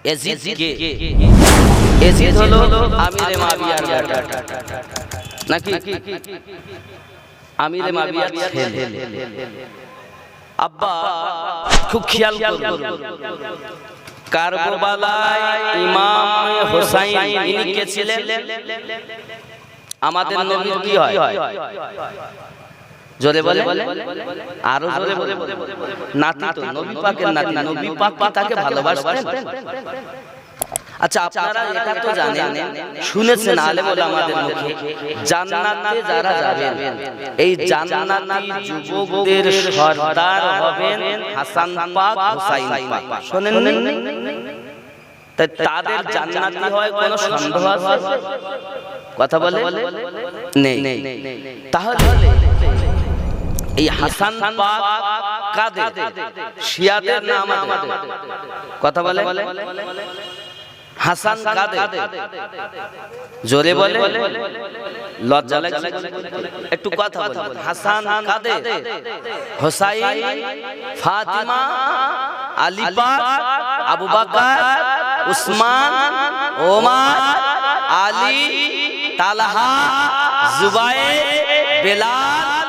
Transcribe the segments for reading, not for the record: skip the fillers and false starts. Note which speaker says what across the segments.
Speaker 1: Yazid কে? Yazid হলো আমিরে মুআবিয়ার বেটা নাকি আমিরে মুআবিয়ার ছেলে। আব্বা খুব খেয়াল করুন, কারবালায় ইমাম হোসাইন ইনি কে ছিলেন? আমাদের নবী কি হয়? জোরে বলে, আরো জোরে বলে। নাতি তো, নবী পাকের নাতি। নবী পাক কি তাকে ভালোবাসতেন? আচ্ছা, আপনারা এটা তো জানেন, শুনেছেন আলেম ওলামাদের মুখে, জান্নাতে যারা যাবেন এই জান্নাতি যুবকদের সর্দার হবেন হাসান পাক, হুসাইন পাক। শুনেননি? তাই তাদের জান্নাতি হয় কোনো সন্দেহ আছে? কথা বলে নেই। তাহলে এই হাসান পাক কাদের? শিয়াদের না আমাদের? কথা বলে হাসান কাদের? জোরে বলে, লজ্জা লাগছে একটু কথা বলে। হাসান কাদের? হোসাইন, ফাতিমা, আলী পাক, আবু বকর, উসমান, ওমর, আলী, তালহা, জুবাইর, বেলাল।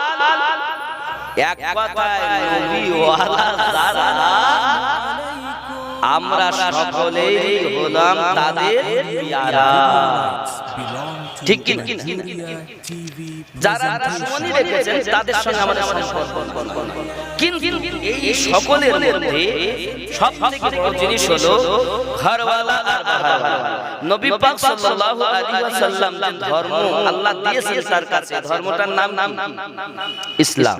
Speaker 1: এক কথায় নবী ওয়ালা যারা, আমরা সকলেই হলাম তাদের পিয়ারা। ঠিক কি? যারা দুশমনী রেখেছেন তাদের সঙ্গে আমাদের সম্পর্ক, কিন্তু এই সকলের মধ্যে সবথেকে বড় জিনিস হলো ঘরওয়ালা আর বাহারওয়ালা। নবী পাক সাল্লাল্লাহু আলাইহি ওয়াসাল্লাম যে ধর্ম আল্লাহ দিয়েছেন তার কাছে, ধর্মটার নাম ইসলাম।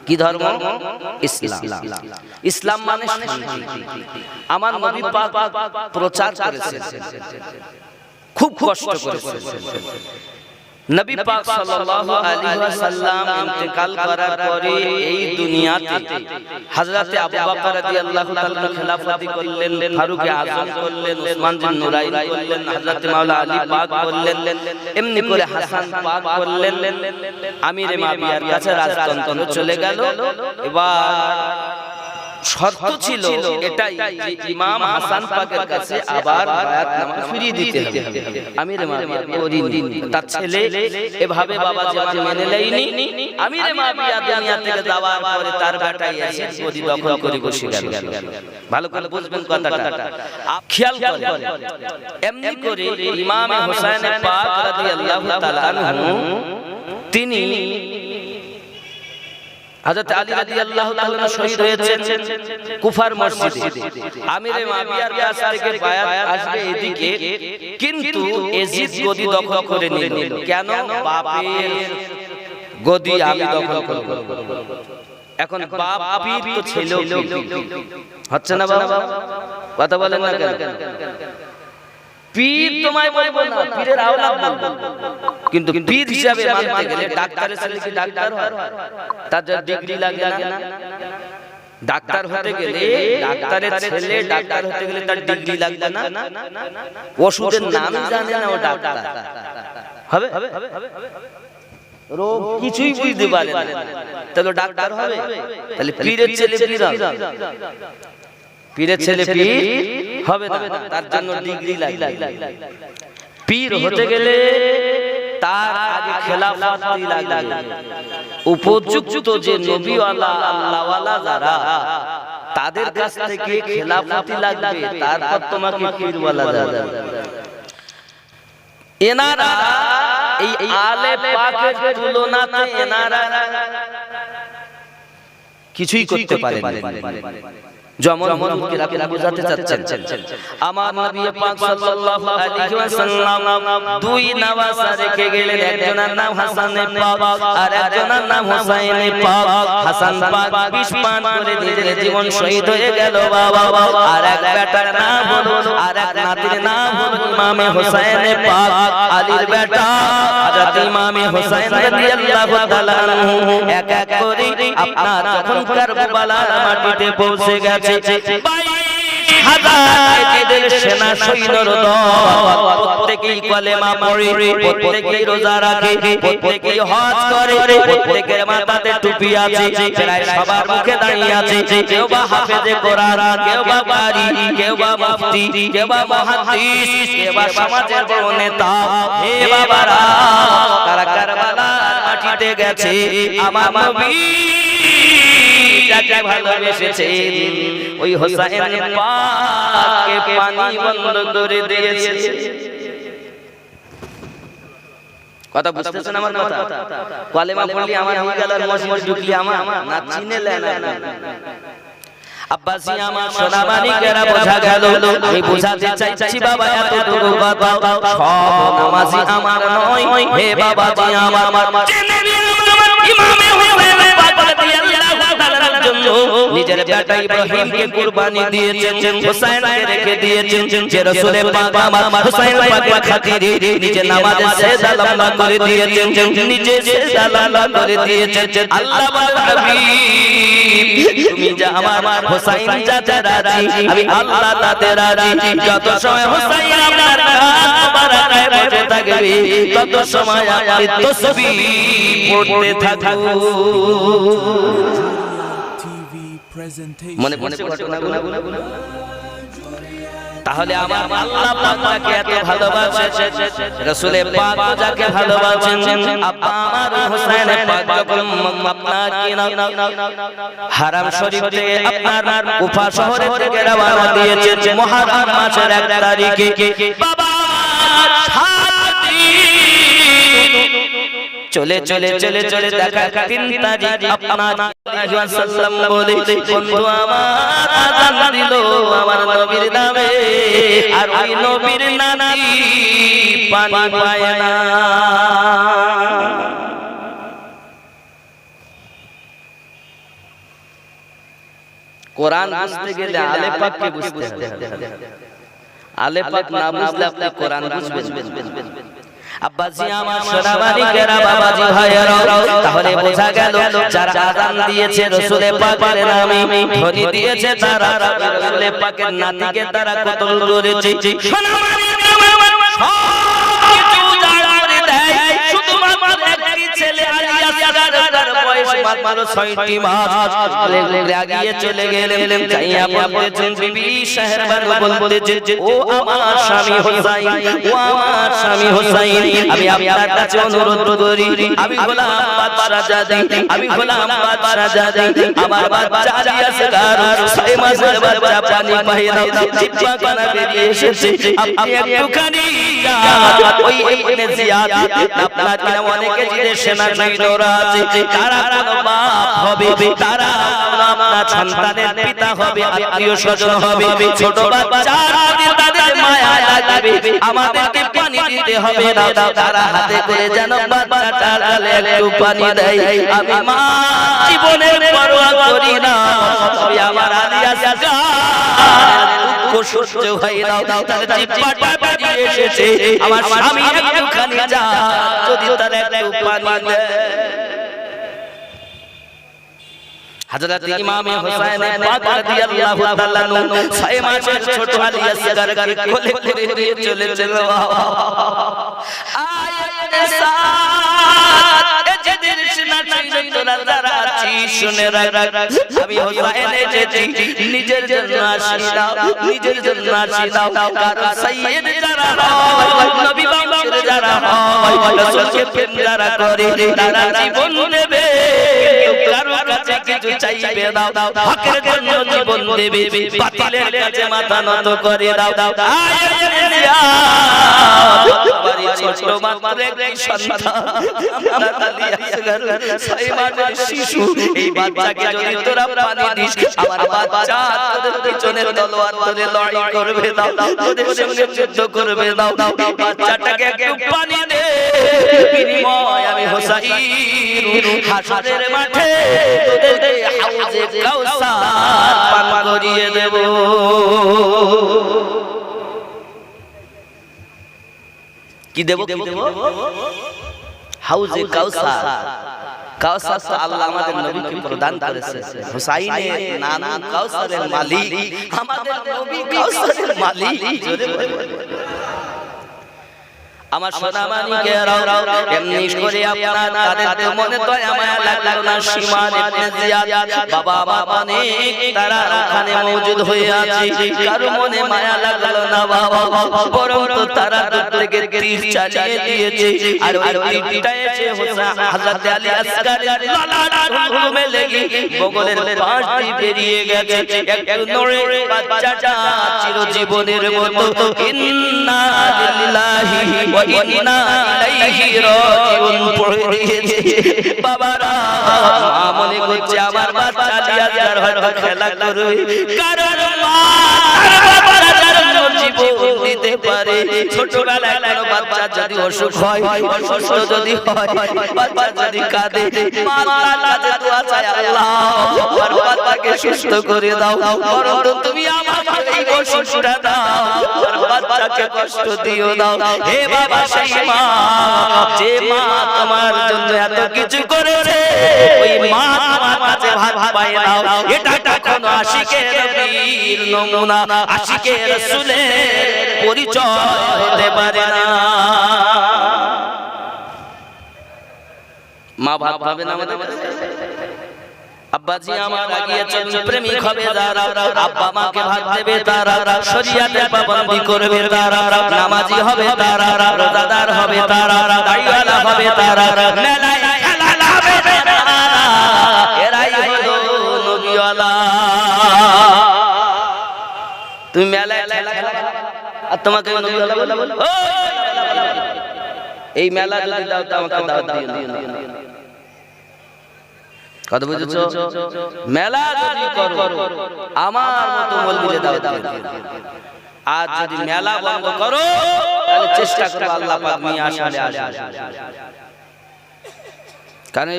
Speaker 1: কি ধর্ম? ইসলাম। ইসলাম মানে শান্তি। আমার নবী পাক প্রচার করেছেন, খুব কষ্ট করেছেন। নবী পাক সাল্লাল্লাহু আলাইহি ওয়াসাল্লাম ইন্তেকাল করার পরে এই দুনিয়াতে হযরতে আবু বকর রাদিয়াল্লাহু তাআলা খেলাফতি করলেন, ফারুক আযম করলেন, উসমান বিন নুরাইন করলেন, হযরতে মাওলা আলী পাক করলেন, এমনি করে হাসান পাক করলেন। আমিরে মুআবিয়ার কাছে রাজতন্ত্র চলে গেল। এবার শর্ত ছিল এটাই যে ইমাম হাসান পাকের কাছে আবার বায়াতনামা ফিরিয়ে দিতে হবে। আমিরে মুআবিয়া করিনি, তার ছেলে এভাবে বাবা যেমন মেনে নেয়নি, আমিরে মুআবিয়া দুনিয়া থেকে যাওয়ার পরে তার বেটা ইয়াজিদ গদি দখল করে বসে গেল। ভালো করে বুঝবেন কথাটা, খেয়াল করেন। এমনি করে ইমাম হোসেন পাক রাদিয়াল্লাহু তাআলা আনহু তিনি হযরত আলী রাদিয়াল্লাহু তাআলা শহীদ হয়েছেন কুফার মসজিদে। আমিরে মুআবিয়ার কাছ থেকে বায়াত আসবে এদিকে, কিন্তু ইয়াজিদ গদি দখল করে নিল। কেন? বাপের গদি আমি দখল করব। এখন বাপ পীর তো ছিল, হচ্ছে না বাবা? কথা বলেন না কেন? পীর তোমায় বলবো না, পীরের আওলাদ বলবো, কিন্তু পীর হিসাবে মানতে গেলে ডাক্তারের ছেলে কি ডাক্তার হয়? তার যা ডিগ্রি লাগে না? ডাক্তার হতে গেলে, ডাক্তারের ছেলে ডাক্তার হতে গেলে তার ডিগ্রি লাগবে না? ওষুধের নাম জানে না ও ডাক্তার হবে? রোগ কিছুই বুঝতে পারে না, তাহলে ডাক্তার হবে? তাহলে পীরের ছেলে পীর হবে? পীরের ছেলে পীর হবে না, তার জন্য ডিগ্রি লাগে। পীর হতে গেলে তার আগে খেলাফতি লাগে। উপযুক্ত যে নবীওয়ালা আল্লাহওয়ালা যারা, তাদের কাছ থেকে খেলাফতি লাগবে, তারপর তোমাকে পীরওয়ালা যাবে। এনারা এই আলে পাকের তুলনাতে এনারা কিছুই করতে পারেন না। যেমন হুজুরকে আপনি বোঝাতে চাচ্ছেন, আমার নবী পাক সাল্লাল্লাহু আলাইহি ওয়াসাল্লাম দুই নওয়াজ রেখে গেলেন, একজনের নাম হাসান পাক আর একজনের নাম হোসাইন পাক। হাসান পাক বিষ পান করে নিজের জীবন শহীদ হয়ে গেল বাবা। আর এক বেটার নাম হলো, আর এক নাতির নাম হলো ইমামে হোসাইন পাক, আলীর বেটা হযরত ইমামে হোসাইন রাদিয়াল্লাহু তাআলা আনহু। এক এক করে আপনার যখন কারবালার মাটিতে পৌঁছে গেছে, 22,000 সেনা সৈন্যর দল প্রত্যেকেই কলেমা পড়ে প্রত্যেকেই রোজা রাখে প্রত্যেকেই হজ করে প্রত্যেকের মাথাতে টুপি আছে প্রায় সবার মুখে দাঁড়িয়ে আছে কেউ বা হাফেজে কোরআন কেউ বা কারি কেউ বা মুফতি কেউ বা মুহাদ্দিস কেউ বা সমাজের বড় নেতা হে বাবারা তারা কারবালার মাটিতে গেছে আমার নবী যাকে ভালোবেসেছেন ওই হোসেন পাককে পানি বন্ধ করে দিয়েছে। কথা বুঝতেছেন আমার কথা? কলেমা পড়লি আমার হয়ে গেল আর মসজিদে ঢুকলি আমার না চিনেলে না আব্বাসি আমার সোনা মানিকেরা বোঝা গেল আমি বোঝাতে চাইছি বাবা এতটুকু কথা সব নামাজি আমার নয় হে বাবাজি আমার ইমামে হোসেন পাক রাদিয়াল্লাহু তাআলার জন্য নিজের বেটা ইব্রাহিমকে কুরবানি দিয়েছেন হোসেনকে রেখে দিয়েছেন যে রাসূল পাক আমার হোসেন পাকের খাতিরে নিজে নামাজে সিজদা লম্বা করে দিয়েছেন নিজে সিজদা লম্বা করে দিয়েছেন আল্লাহ হাবিব তুমি যা আমার হোসেন চাচা রাজি আমি আল্লাহ তাতে রাজি যত সময় হোসেন আপনার বারাকায় বসে থাকবে তত সময় আপনি তাসবিহ পড়তে থাকুন। মনে পড়ছে ঘটনাগুলো? তাহলে আমার আল্লাহ পাক যাকে এত ভালোবাসে রাসূল পাক যাকে ভালোবাসেন আব্বা আমার হোসেন পাক যখন আপনার হারাম শরীফ থেকে আপনার কুফা শহরে থেকে রওনা দিয়েছেন মুহররম মাসের 1 তারিখে বাবা চলে চলে চলে চলে দেখা 3 তারিখ আপনার সাল্লাম বলে বন্ধু আমার আযান দিল আমার নবীর নামে আর ওই নবীর নানি পানি পায় না। কোরআন বুঝতে গেলে আলে পাককে বুঝতে হবে। আলে পাক না বুঝলে আপনি কোরআন বুঝবেন? আব্বাজি আমার সোনা মানিকেরা বাবাজি ভাইয়েরা তাহলে বোঝা গেল যারা আযান দিয়েছে রাসূল পাকের নামে ধ্বনি দিয়েছে তারা রাসূল পাকের নাতিকে তারা কতল করেছে। সোনা মানিকেরা আমার সব কিছু জানা করে দেয় শুধুমাত্র একটি ছেলে আলিয়া তার বয়স মাত্র 6টি মাস লাগিয়ে চলে গেলেন যাইয়া বলতেছেন বিবি শাহরবান বলতেছে ও আমার স্বামী হোসেন ও আমার স্বামী হোসেন আমি আপনার কাছে অনুরোধ করি আমি গোলাম বাদশা জাদি আমি গোলাম বাদশা জাদি আমার বাচ্চা আছে কারো 6 মাসের বাচ্চা পানি পায় না জিব্বা কানা বেরিয়ে এসেছে আপনি একটুখানি ওই ইবনে জিয়াদ আপনার কিনা অনেকে জিদের সেনা সৈন্যরা আছে তারা কোনো বাপ হবে তারা আপনার সন্তানের পিতা হবে আত্মীয় স্বজন হবে ছোট বাচ্চা তাদের মায়া লাগবে আমাদেরকে পানি দিতে হবে না তারা হাতে করে যেন বাচ্চাটার গালে একটু পানি দেয় আমি মা জীবনের পরোয়া করি না তবে আমার আলিয়া জাগা দুঃখ সহ্য হয় না তার জিব্বাটা বেরিয়ে এসেছে আমার স্বামী একটুখানি যা যদি তার একটু পানি দেয়। হযরত ইমাম হোসেন পাক রাদিয়াল্লাহু তাআলা নু 6 মাসের ছোট আলী আসগরকে কোলে করে নিয়ে চলেছিল আয়াতে সাত যেদিন সিনা সৈন্যরা যারা আছি শুনে রাখ আমি হোসেন এসেছি নিজের জন্য আসি না নিজের জন্য আসি না কারণ সাইয়্যিদ যারা হয় নবী বংশের যারা হয় রাসূলকে প্রেম যারা করে তারা জীবন দেবে কারো কাছে কিছু চাইবে দাও হকের জন্য জীবন দেবে বাতিলের কাছে মাথা নত করে দাও আয়াতে জিয়াদ বাড়ি ছোট মাত্র এক সন্তান আমরা আলী আসগর 6 মাসের শিশু এই বাচ্চাকে যদি তোরা পানি দিস আমার বাচ্চা তোদের পিছনে তলোয়ার ধরে লড়াই করবে দাও তোদের সঙ্গে যুদ্ধ করবে দাও বাচ্চাটাকে একটু পানি দে বিনিময় আমি হোসেন হাসরের মাঠে তোদেরকে হাউজে কাউসার পান করিয়ে দেব। কি দেব? হাউজে কাউসার কাউসার তো আল্লাহ আমাদের নবীকে প্রদান করেছে। হুসাইনের নানা কাউসারের মালিক, আমাদের নবী কাউসারের মালিক। জোরে বলে আমার সোনা মানিকেরাও, এমনি করে আপনার তাদের মনে দয়া মায়া লাগলো না। সীমান ইবনে জিয়াদ বাবা আমার অনেক তারা ওখানে মওজুদ হয়ে আছে, কারো মনে মায়া লাগলো না বাবা, বরং তো তারা দূর থেকে তীর চালিয়ে দিয়েছে। আর ওই তীরটা এসে হযরত আলী আসকারীর লালার হুকুমে লেগে বগলের পাশ দিয়ে বেরিয়ে গেছে। একটু নড়ে বাচ্চাটা চিরজীবনের মতো ইন্না লিল্লাহি ইন্না ইলাইহি রাজিউন পড়ে দিয়েছে। বাবারা মনে করছে আমার বাচ্চা লিয়াজার হয়তো খেলা করবে, কারণ মা জীবন দিতে পারে। ছোটবেলায় কোনো বাচ্চা যদি অসুখ হয়, অসুস্থ যদি হয়, বাচ্চা যদি কাঁদে, মা আল্লাহর কাছে দোয়া চায়, আল্লাহ আমার বাচ্চাকে সুস্থ করে দাও, বরং তুমি আমাকে এই অসুখটা দাও, আমার বাচ্চাকে কষ্ট দিও দাও। হে বাবা, সেই মা যে মা তোমার জন্য এত কিছু করেছে, ওই মা তোমার কাছে ভাত পায় না। এটা কখনো আশিকের নবীর নমুনা, আশিকের রাসূলের পরিচয় হতে পারে না। মা ভাত পাবে না আমাদের কাছে। আব্বাজি আমার আগিয়ে চলুন, প্রেমিক হবে যারা, আব্বা মাকে ভাত দেবে তারা, শরীয়তের পাবন্দি করবে তারা, নামাজি হবে তারা, রোজাদার হবে তারা, দাড়িওয়ালা হবে তারা, মেলায় খেলা হবে তারা, এরাই হলো নবীওয়ালা। তুমি মেলায় খেলা আর তোমাকে নবীওয়ালা বলো, এই মেলা যদি দাও তো আমাকে দাওয়াত দিও। কথা বুঝেছো? মেলা যদি করো আমার মতো মৌলবীরে দাওয়াত দিও। আর যদি মেলা বন্ধ করো তাহলে চেষ্টা করো আল্লাহ পাক নিয়ে আসলে আসে। কারণ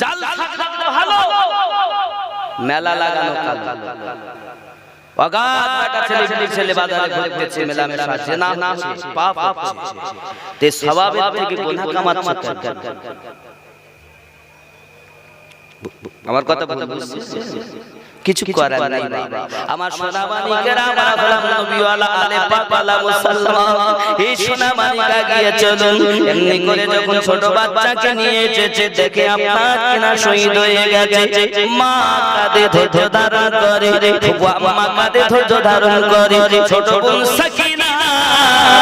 Speaker 1: জাল থাকলে ভালো, মেলা লাগানো কালো। অগাধ একটা ছেলে বাজারে ঘুরতেছে, মেলামেশা জেনা নাচছে, পাপ হচ্ছে, তে স্বভাবের থেকে গুনাহ কামাচ্ছে। আমার কথা বুঝছিস? কিছু করার নাই বাবা। আমার সোনা মানিকেরা, আমরা হলাম নবীওয়ালা আলে পাকওয়ালা মুসলমান। এই সোনা মানিকা গিয়ে চলুন, এমনি করে যখন ছোট বাচ্চাকে নিয়ে এসেছে, দেখে আপনার কিনা শহীদ হয়ে গেছে। মা কাঁদে ধৈর্য ধারণ করে, আম্মা কাঁদে ধৈর্য ধারণ করে, ছোট বোন সাকিনা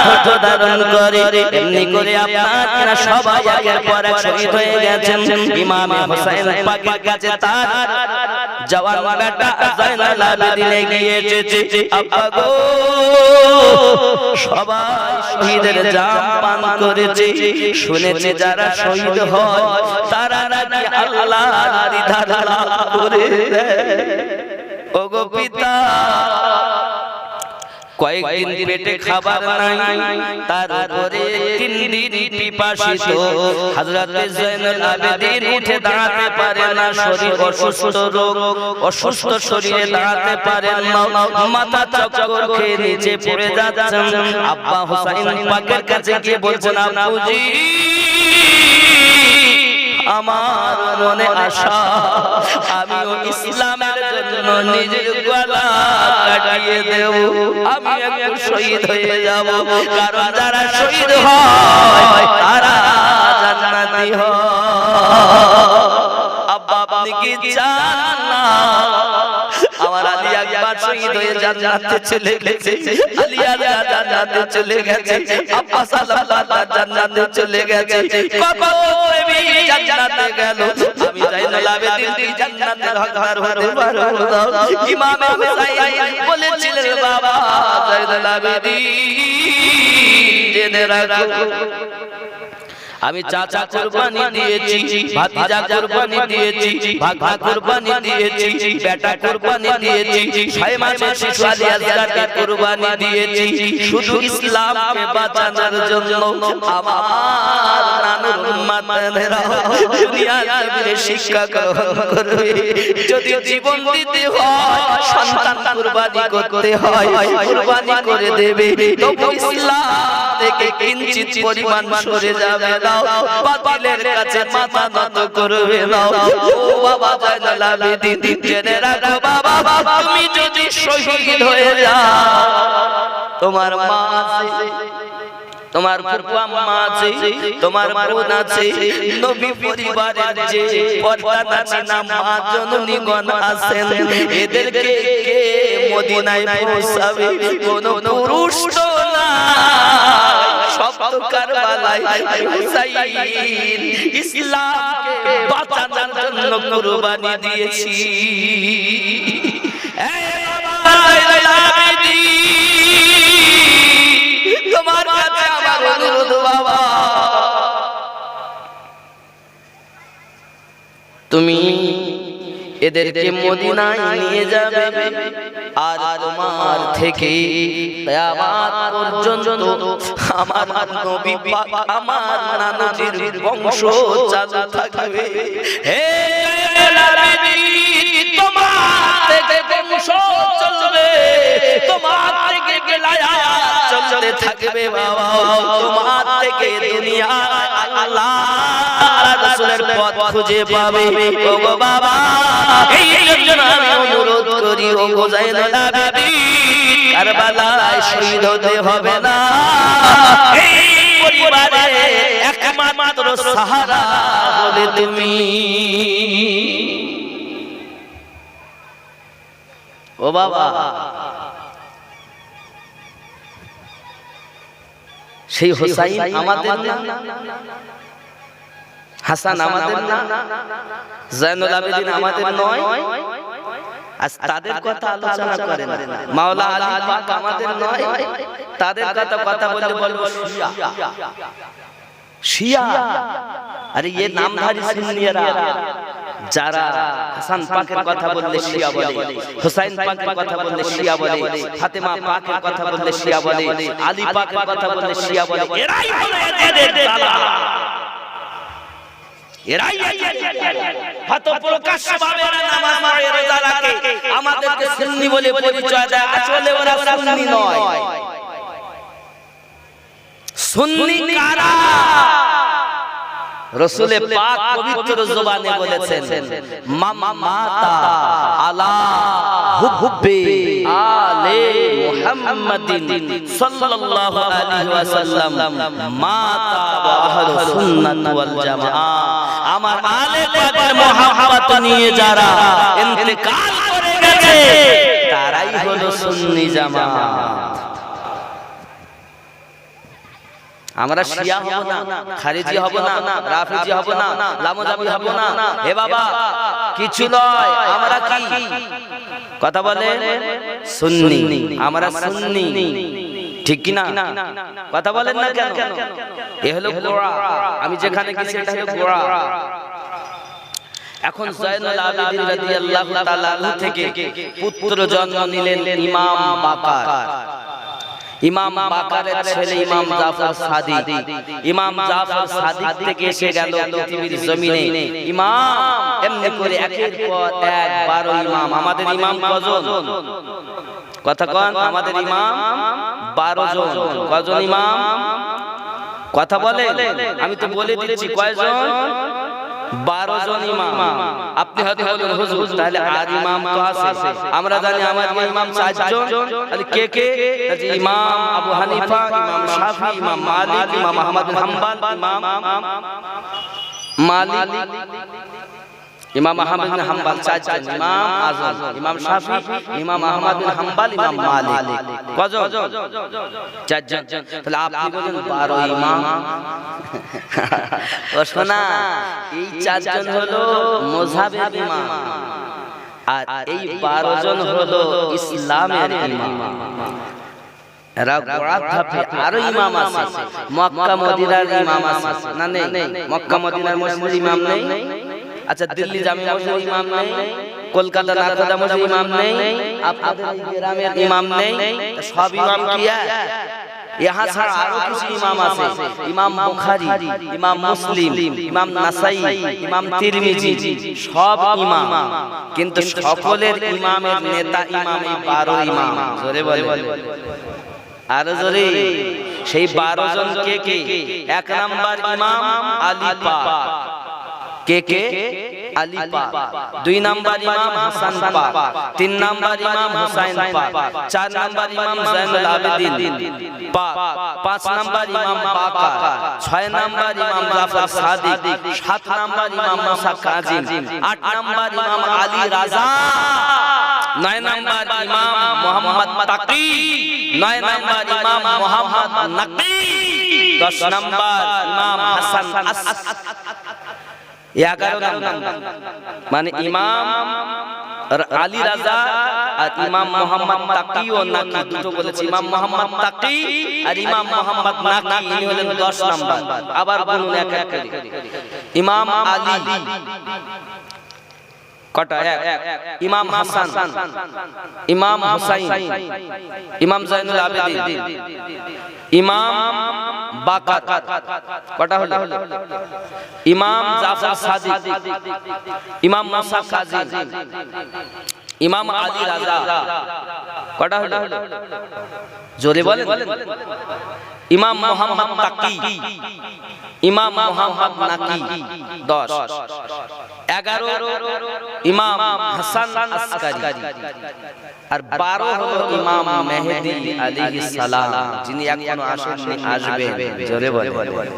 Speaker 1: ধৈর্য ধারণ করে। এমনি করে আপনার কিনা সবাই একের পর এক শহীদ হয়ে গেছেন। ইমাম হোসেন পাকের কাছে তার জওয়ান বেটা জাইনুল আবেদিন গিয়ে এসেছে, আব্বা গো সবাই শহীদের জাম পান করেছে, শুনেছে যারা শহীদ হয় তারা নাকি আল্লাহর দিদার লাভ করে। ওগো পিতা, কয়েকদিন পেটে খাবার নাই, তারপরে 3 দিন পিপাসিত। হযরত জাইনুল আবেদিন উঠে দাঁড়াতে পারে না, শরীর অসুস্থ, রোগ অসুস্থ শরীরে দাঁড়াতে পারে না, মাথা চক্কর খেয়ে নিচে পড়ে যাচ্ছেন। আব্বা হোসেন পাকের কাছে গিয়ে বলছেন, আব্বুজি আমার মনে আশা, আমিও ইসলামের জন্য নিজের গলা কাটিয়ে দেব, আমি একটু শহীদ হয়ে যাব, কারণ যারা শহীদ হয় তারা জান্নাতি হয়। আব্বা আপনি কি চান না আমার আলী আকবর শহীদ হয়ে জান্নাতে চলে গেছে, আলী আজা জান্নাতে চলে গেছে, আব্বা সাল্লাল্লাহু জান্নাতে চলে গেছে, কত নবী জান্নাতে গেল, আমি জাইনুল আবেদিন কি জান্নাতের হকদার হতে পারবো না? ইমাম হুসাইন বলেছিলেন, বাবা জাইনুল আবেদিন জেনে রাখো, আমি চাচা কুরবানি দিয়েছি, ভাতিজা কুরবানি দিয়েছি, ভাগা কুরবানি দিয়েছি, বেটা কুরবানি দিয়েছি, 6 মাসের শিশু আলী আসগারকে কুরবানি দিয়েছি, শুধু ইসলামকে বাঁচানোর জন্য। আমার নানুর উম্মতেরা দুনিয়ার জমিনে শিক্ষা গ্রহণ করবে, যদি জীবন দিতে হয়, সন্তান কুরবানি করতে হয়, কুরবানি করে দেবে, তবু ইসলাম থেকে কিঞ্চিত পরিমাণ সরে যাবে না। দাও, বাতিলের কাছে মাথা নত করবে দাও। ও বাবা জয়নুল আবেদিন জেনে রাখো বাবা, তুমি যদি শহীদ হয়ে যাও, তোমার মা আছে, তোমার ফুফা আম্মা আছে, তোমার বোন আছে, নবী পরিবারের যে পর্দানাচিনা মা জননীগণ আছেন, এদেরকে কে মদিনায় পৌঁছাবে? কোন পুরুষ তো না, সব তো কারবালায় হুসাইন ইসলামকে বাঁচানোর জন্য কুরবানি দিয়েছি। তোমার কাছে আমার অনুরোধ বাবা, তুমি এদেরকে মদিনায় নিয়ে যাবে, আর তোমার থেকে কিয়ামত পর্যন্ত আমার নবী পাক আমার নানাজির বংশ চালু থাকবে। হে তোমার থেকে বংশ চলবে, তোমার থেকে বেলায়াত চলতে থাকবে বাবা, তোমার থেকে দুনিয়া আল্লাহ রাসূলের পথ খুঁজে পাবে। ও গো বাবা, এই জন্য আমি অনুরোধ করি, ও গো জয়নুল আবেদিন, কারবালায় শহীদ হতে হবে না। এই পরিবারে একমাত্র সাহারা হলে তুমি। ও বাবা, সেই হুসাইন আমাদের না, হাসান আমাদের না, জয়নুল আবেদিন আমাদের নয়, আজ তাদের কথা আলোচনা করেন। মাওলা আলী পাক আমাদের নয়, তাদের কথা বললে বলবো শিয়া শিয়া। আরে ये নামধারী সুন্নিরা যারা হাসান পাকের কথা বললে শিয়া বলে, হুসাইন পাকের কথা বললে শিয়া বলে, ফাতেমা পাকের কথা বললে শিয়া বলে, আলী পাকের কথা বললে শিয়া বলে, এরাই হলো এদের দালাল। এরাই হত প্রকাশ্যভাবে নামাজ পড়ে, রোজা রাখে, আমাদেরকে সুন্নি বলে পরিচয় দেয়, আসলে ওরা সুন্নি নয়। সুন্নি কারা? রাসূল পাক পবিত্র জবানে বলেছেন, মাতা আলা হুব্বে আলে মুহাম্মাদিন সাল্লাল্লাহু আলাইহি ওয়াসাল্লাম মাতা ওয়া আহলুস সুন্নাত ওয়াল জামাআহ। আমার আলে পাকের মুহাব্বত নিয়ে যারা ইন্তেকাল করে গেছে, তারাই হলো সুন্নি জামাত। আমরা শিয়া হব না, খারিজি হব না, রাফিজি হব না, লামজাবি হব না। হে বাবা, কিছু নয়, আমরা কি কথা বলে সুন্নি, আমরা সুন্নি, ঠিক কি না? কথা বলেন না কেন? এ হলো গোড়া, আমি যেখানে গেছি এটা হলো গোড়া। এখন জয়নুল আবেদিন রাদিয়াল্লাহু তাআলা আনহু থেকে পুত্র জন্ম নিলেন ইমাম বাকার। ইমাম বাকারের ছেলে ইমাম জাফর সাদিক। ইমাম জাফর সাদিক থেকে এসে গেল পৃথিবীর জমিনে ইমাম, এমনি করে একের পর এক 12 ইমাম। আমাদের ইমাম কজন? কথা কোন, আমাদের ইমাম 12 জন। কজন ইমাম? কথা বলে, আমি তো বলে দিচ্ছি কয়জন? 12 জন ইমাম। আপনি হয়তো বলেন হুজুর তাহলে আর ইমাম তো আছে, আমরা জানি আমাদের ইমাম 4 জন। তাহলে কে কে? ইমাম আবু হানিফা, ইমাম শাফি, ইমাম মালিক, ইমাম আহমদ বিন হাম্বল, ইমাম মালিক, ইমাম আহমদ বিন হাম্বল 4 জন ইমাম আযম, ইমাম শাফি, ইমাম আহমদ বিন হাম্বল, ইমাম মালিক। কজন? 4 জন। তাহলে আপনি বলেন 12 ইমাম। ও শোনা, এই 4 জন হলো মাযহাবের ইমাম, আর এই 12 জন হলো ইসলামের ইমাম। এরা গোড়ার ধাপে আরো ইমাম আছে, মক্কা মদিনার ইমাম আছে না? নেই? মক্কা মদিনার মসজিদের ইমাম নেই? আচ্ছা, দিল্লি জামে মসজিদের ইমাম নেই? কলকাতা নাখোদা মসজিদের ইমাম নেই? আপনাদের এই গ্রামের ইমাম নেই? সব ইমাম কি আছে? यहाँ ছাড়া আরো কিছু ইমাম আছে, ইমাম বুখারী, ইমাম মুসলিম, ইমাম নাসাই, ইমাম তিরমিজি, সব ইমাম, কিন্তু সকলের ইমামের নেতা ইমাম এই 12 ইমাম। জোরে বলে, আরো জোরে। সেই 12 জন কে কে? 1 নাম্বার ইমাম আলী পাক, কে কে? আলী পাক। 2 নাম্বার ইমাম হাসান পাক, 3 নাম্বার ইমাম হুসাইন পাক, 4 নাম্বার ইমাম জাইনুল আবেদিন পাক, 5 নাম্বার ইমাম বাকার, 6 নাম্বার ইমাম জাফর সাদিক, 7 নাম্বার ইমাম মুসা কাজিম, 8 নাম্বার ইমাম আলী রাজা, 9 নাম্বার ইমাম মোহাম্মদ তাকি, 9 নাম্বার ইমাম মোহাম্মদ নাকি, 10 নাম্বার ইমাম হাসান 11 নাম্বার মানে ইমাম আলী রাজা আর ইমাম মোহাম্মদ তাকি ও নাকি দুটো বলেছি। ইমাম মোহাম্মদ তাকি আর ইমাম মোহাম্মদ নাকি ইনি হলেন 10 নাম্বার। আবার বলুন এক এক করে। ইমাম আলী কটা? এক। ইমাম হাসান, ইমাম হুসাইন, ইমাম জাইনুল আবেদিন, ইমাম বাকার কটা হলো? ইমাম জাফর সাদিক, ইমাম মুসা কাজিম, ইমাম আলী রাজা কটা হলো? জোরে বলেন। ইমাম মোহাম্মদ তাকি, ইমাম মোহাম্মদ নাকি 10, 11 ইমাম হাসান আসকারি, আর 12 হলো ইমাম মেহেদী আলাইহিস সালাম, যিনি এখনো আসেননি, আসবেন। জোরে বলেন।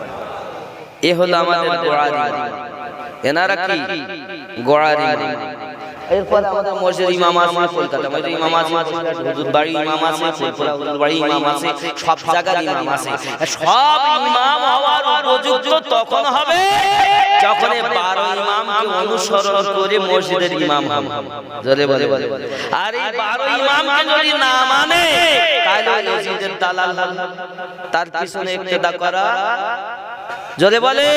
Speaker 1: এ হলো আমাদের গোড়ার ইমাম। এনারা কি? গোড়ার ইমাম। এরপর আমাদের মসজিদ ইমাম আছে, কলকাতা মসজিদ ইমাম আছে, হুজুর বাড়ি ইমাম আছে, ফুলপুরা হুজুর বাড়ি ইমাম আছে, সব জায়গার ইমাম আছে। সব ইমাম হওয়ার উপযুক্ত তখন হবে যখন 12 ইমামকে অনুসরণ করে মসজিদের ইমাম হবে। জোরে বলে। আর এই 12 ইমামকে যদি না মানে তাহলে মসজিদের দালাল, তার পিছনে ইক্তেদা করা। জোরে বলে।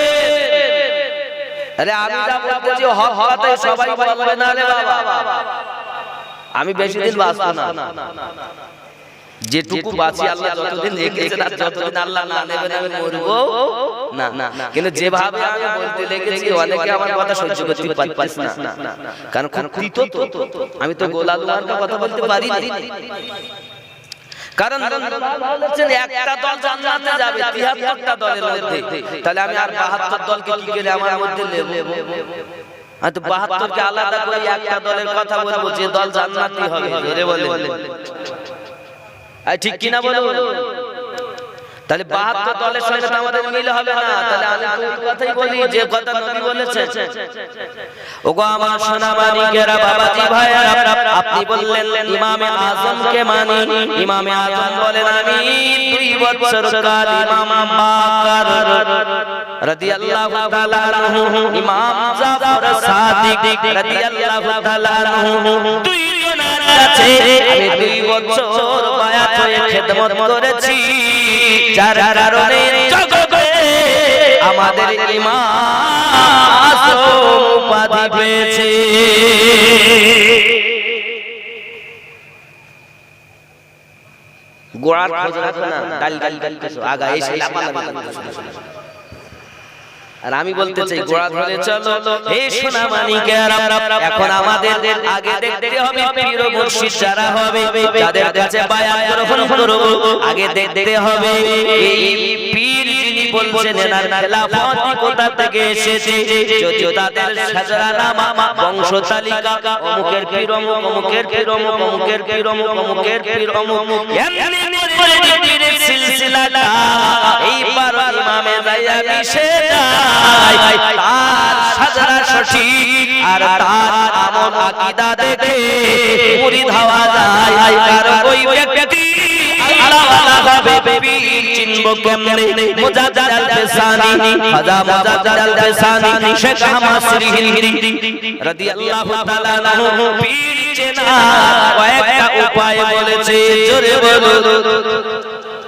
Speaker 1: আরে আমি যা বলতেছি হক কথাই সবাই বলবে না রে বাবা। আমি বেশি দিন বাঁচবো না, যেটুকু বাঁচি আল্লাহ যতদিন রেখেছেন আর যতদিন আল্লাহ না নেবেন আমি মরবো না। কিন্তু যেভাবে আমি বলতে লেগেছি অনেকে আমার কথা সহ্য করতে পারছে না, কারণ খুব কৃত তো আমি তো গোলাল মার্কা কথা বলতে পারি না। কারণ বলেছেন একটা দল জান্নাতে যাবে 73টা দলের মধ্যে, তাহলে আমি আর 72 দলকে কি করে আমার মধ্যে নেব? আর তো 72 কে আলাদা করে একটা দলের কথা বলবো যে দল জান্নাতি হবে। জোরে বলে। আই ঠিক কি না বলো? তাহলে 72 দলের সঙ্গে তো আমাদের মিল হবে না। তাহলে আমি তো এই কথাই বলি যে কথা নবী বলেছেন। ওগো আমার সোনা মানিকেরা, বাবাজি ভাইরা, আপনি বললেন ইমামে আজমকে মানি। ইমামে আজম বলেন আমি 2 বছর কাল ইমাম বাকার রাদিয়াল্লাহু তাআলা আনহু, ইমাম জাফর সাদিক রাদিয়াল্লাহু তাআলা আনহু, 2 জনের কাছে আমি 2 বছর বায়াত হয়ে খিদমত করেছি, যার কারণে জগতে আমাদের ইমাম আজম উপাধি পেয়েছে। গোড়ার খোঁজ রাখো না, ডাল কিছু আগা এসে লাপালাপি করতেছ। আর আমি বলতে চাই গোড়া ধরে চলো। হে সোনা মানিকেরা, এখন আমাদের আগে দেখতে হবে পীর ও মুর্শিদ যারা হবে, যাদের কাছে বায়াত গ্রহণ করব, আগে দেখতে হবে এই পীর যিনি বলছেন এনার খেলাফত কোথা থেকে এসেছে। যদি তাদের সাজরা নামা, বংশ তালিকা, অমুকের পীর অমুক, অমুকের পীর অমুক, অমুকের পীর অমুক, অমুকের পীর অমুক, এমনি করে যদি সিলসিলাটা এই 12 ইমামে যাইয়া মিশে যায়, তার সাজরা সঠিক আর তার আমল আকীদা দেখে মুরিদ হওয়া যায়। আর ওই ব্যক্তি আল্লাহ হবে পীর চিনব কেমনে? মুজাদ্দাদ আল-ফিসানি, খাজা মুজাদ্দাদ আল-ফিসানি, শেখ আহমদ সিরহিন্দি রাদিয়াল্লাহু তাআলা আনহু পীর চেনা কয়েকটা উপায় বলেছে। জোরে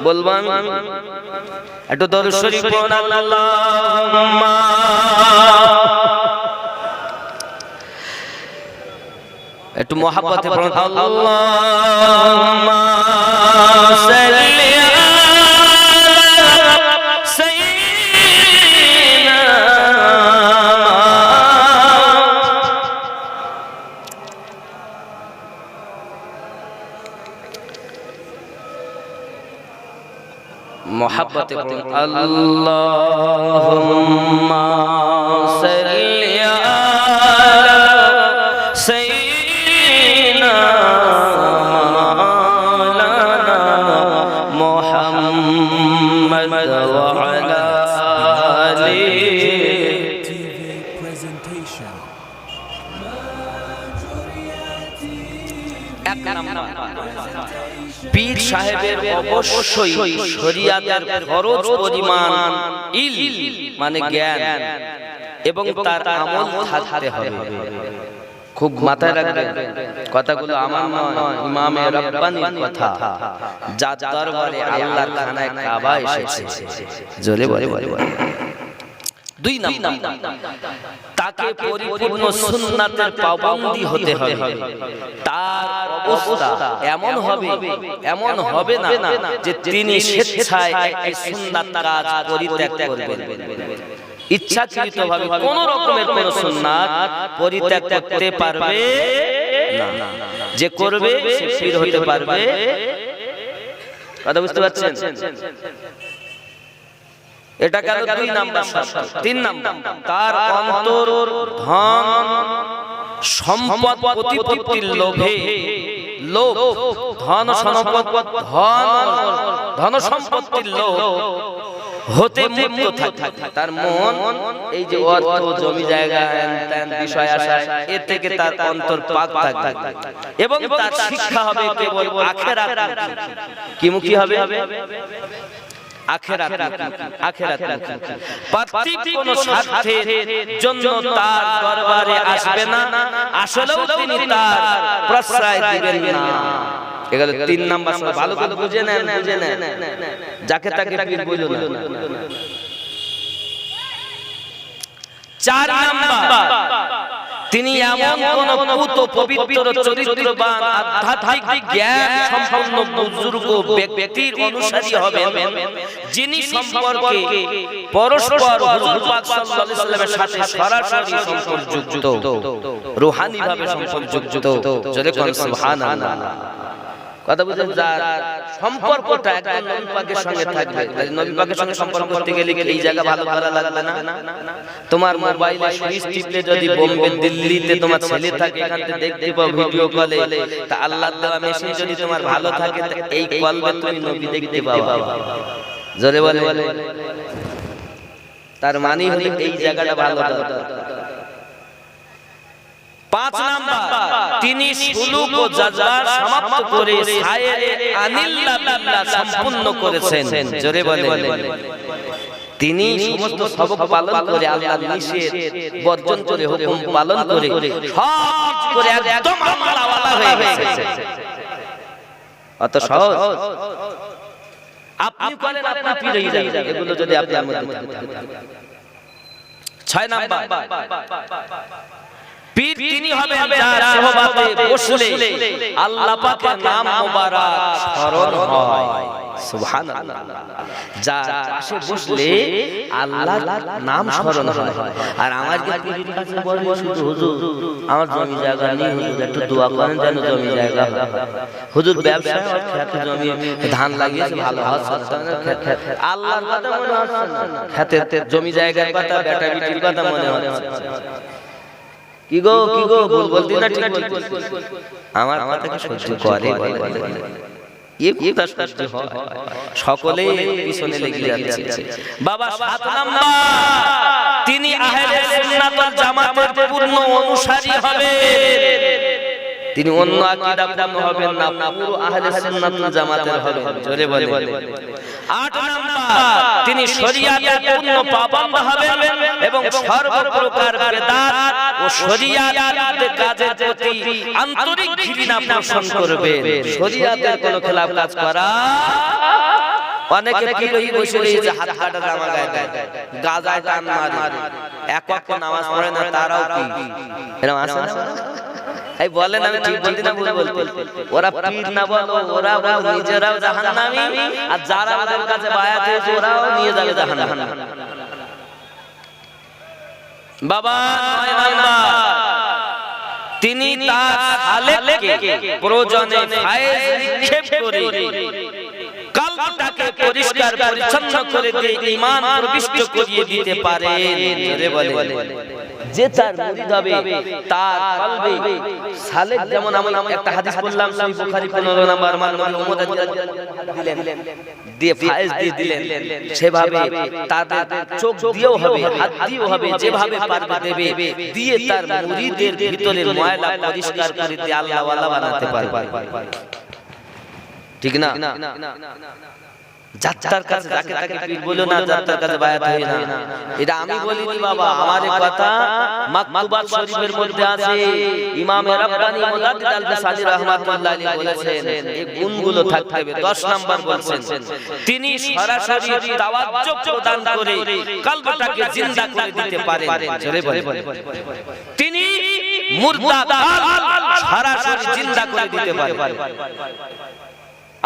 Speaker 1: বলবান একটু দরুদ শরীফ পড়ুন। আল্লাহুম্মা একটু মহব্বতে পড়ুন। আল্লাহুম্মা সাল্লি আলা সাইয়্যিদিনা मोहब्बत अल्लाहुम्मा सल्ली अला सय्यिदिना मौलाना मुहम्मद व अला পীর সাহেবের অবশ্যই শরীয়তের ফরজ পরিমাণ ইলম মানে জ্ঞান এবং তার আমল থাকতে হবে। খুব মাথায় রাখবেন কথাগুলো আমার নয়, ইমামে রব্বানির কথা। যার দরবারে আল্লাহর খানায় কাবা এসেছে, জোরে বলে দুই নাম্বার তাকে পরিপূর্ণ সুন্নাতের পাবন্দী হতে হবে। তার অবস্থা এমন হবে না যে তিনি স্বেচ্ছায় এই সুন্নাত কাজ পরিত্যাগ করবেন, ইচ্ছাকৃতভাবে কোন রকমের কোন সুন্নাত পরিত্যাগ করতে পারবে না। যে করবে সে পীর হতে পারবে। কথা বুঝতে পারছেন? এটা গেল দুই নাম্বার শর্ত। তিন নাম্বার তার অন্তর ধন সম্পদ প্রতিপত্তির লোভে ধন সম্পত্তির লোভ হতে মুক্ত থাকে। তার মন এই যে অর্থ জমি জায়গা বিষয় আশা এর থেকে তার অন্তর পাক থাকে এবং তার শিক্ষা হবে কেবল আখিরাত কি মুখী হবে, আখিরাত পার্থিব কোন স্বার্থের জন্য তার দরবারে আসবে না, আসলেও তিনি তার প্রশ্রয় দিবেন না। এগুলো তিন নাম্বার। ভালো করে বুঝে নেন, যাকে তাকে পীর বইলো না। চার নাম্বার তিনি এমন কোন পুত পবিত্র চরিত্রবান আধ্যাত্মিক জ্ঞান সম্পন্ন বুজুর্গ ব্যক্তির অনুসারী হবেন, যিনি সম্পর্কে পরস্পর হুজুর পাক সাল্লাল্লাহু আলাইহি ওয়াসাল্লামের সাথে সরাসরি সম্পর্কযুক্ত, রূহানি ভাবে সম্পর্কযুক্ত। জোরে কোন সুবহানাল্লাহ। কথা বুঝেন? যার সম্পর্কটা একদম নবী পাকের সঙ্গে থাকবে। নবী পাকের সঙ্গে সম্পর্ক করতে গেলে এই জায়গা ভালো লাগবে না। তোমার মোবাইলে সুইচ টিপলে যদি বোম্বে দিল্লিতে তোমার ছেলে থাকে, এখান থেকে দেখতে পাও ভিডিও কলে, তা আল্লাহর দেওয়া মেশিন যদি তোমার ভালো থাকে এই কলবে তুমি নবী দেখতে পাবা। জোরে বলে। তার মানে হলো এই জায়গাটা ভালো দরকার। পাঁচ নাম্বার তিনি সুলুক ও জাযবা সমাপ্ত করে সায়রে আনিল্লাহ বিল্লাহ সম্পূর্ণ করেছেন। জোরে বলে। তিনি সমস্ত সবক পালন করে আল্লাহর নিষেধ বর্জন করে হুকুম পালন করে সব করে একদম আল্লাহওয়ালা হয়ে গেছে। অত সহজ আপনি করেন, আপনি পীর হয়ে যাবেন। এগুলো যদি আপনার মধ্যে থাকে। 6 নাম্বার পীর তিনি হবেন যার সোহবতে বসলে আল্লাহ পাকের নাম মোবারক স্মরণ হয়। সুবহানাল্লাহ। যার পাশে বসলে আল্লাহর নাম স্মরণ হয়। আর আমার কি পীরের কাছে বলে শুধু হুজুর আমার জমি জায়গা নেই, হুজুর একটু দোয়া করেন যেন জমি জায়গা হয়। হুজুর ব্যবসা আর খেতে জমি ধান লাগিয়েছে ভালো হচ্ছে, আল্লাহর কথা মনে হচ্ছে না, খেতে জমি জায়গার কথা বেটা বিটির কথা মনে হচ্ছে। কি গো ভুল বলতি না ঠিক বলতি? আমার কথাকে সহ্য করে এই কথা সহ্য হয়। সকলে পিছনে লেগে যাচ্ছে। বাবা 7 নাম্বার তিনি আহলে সুন্নাত ওয়াল জামাতের পূর্ণ অনুসারী হবে। তিনি অন্য আকীদা পূর্ণ হবেন না, পুরো আহলে সুন্নাত ওয়াল জামাতের হবেন। জোরে বলে। 8 নাম্বার তিনি শরীয়তের পূর্ণ পাবন্দ হবেন এবং সর্বপ্রকার বেদাত ও শরীয়তের কাজের প্রতি আন্তরিক ঘৃণা পোষণ করবেন। শরীয়তের কোনো খেলাফ কাজ করা, অনেকে পীর হয়ে বসে রয়েছে হাত কাটা জামা গায়ে দেয়, গাজায় টান মারে, এক ওয়াক্ত নামাজ পড়ে না, তারাও কি এরকম আছে না? এই বলেন আমি ঠিক বলছি না ভুল বলছি? ওরা পীর না বলো, ওরা নিজেরাও জাহান্নামী, আর যারা ওদের কাছে বায়াত হয়েছে ওরাও নিয়ে যাবে জাহান্নামে। বাবা 9 নাম্বার তিনি তার খালেককে প্রয়োজনে ফায়েজ নিক্ষেপ করে কলবটাকে পরিষ্কার পরিচ্ছন্ন করে দিয়ে ঈমান প্রবিষ্ট করিয়ে দিতে পারেন। জোরে বলে যে তার মুরিদ হবে তার কলবে সালেক, যেমন আমরা একটা হাদিস বললাম সহিহ বুখারী 15 নম্বর মান উম্মত দিলেন দিয়ে ফায়েজ দিয়ে দিলেন, সেভাবে তাদের চোখ দিয়েও হবে, হাত দিয়েও হবে, যেভাবে পারবে দেবে, দিয়ে তার মুরিদের ভিতরে ময়লা পরিষ্কার করে দিয়ে আল্লাহ ওয়ালা বানাতে পারবে। ঠিক না? যাত্রার কাছে যাকে তাকে পীর বলো না, যাত্রার কাছে বায়াত হয় না। এটা আমি বলিনি বাবা, আমার কথা মাকতুবাত শরীফের মধ্যে আছে। ইমাম রাব্বানী মুজাদ্দিদ আল-বাসারি রাহমাতুল্লাহ আলাইহি বলেছেন এই গুণগুলো থাকতে হবে। 10 নাম্বার বলছেন তিনি সরাসরি তাওয়াজ্জুহ প্রদান করে কলবটাকে জিন্দা করে দিতে পারেন। জোরে বলে তিনি মুর্দা কাল সরাসরি জিন্দা করে দিতে পারেন।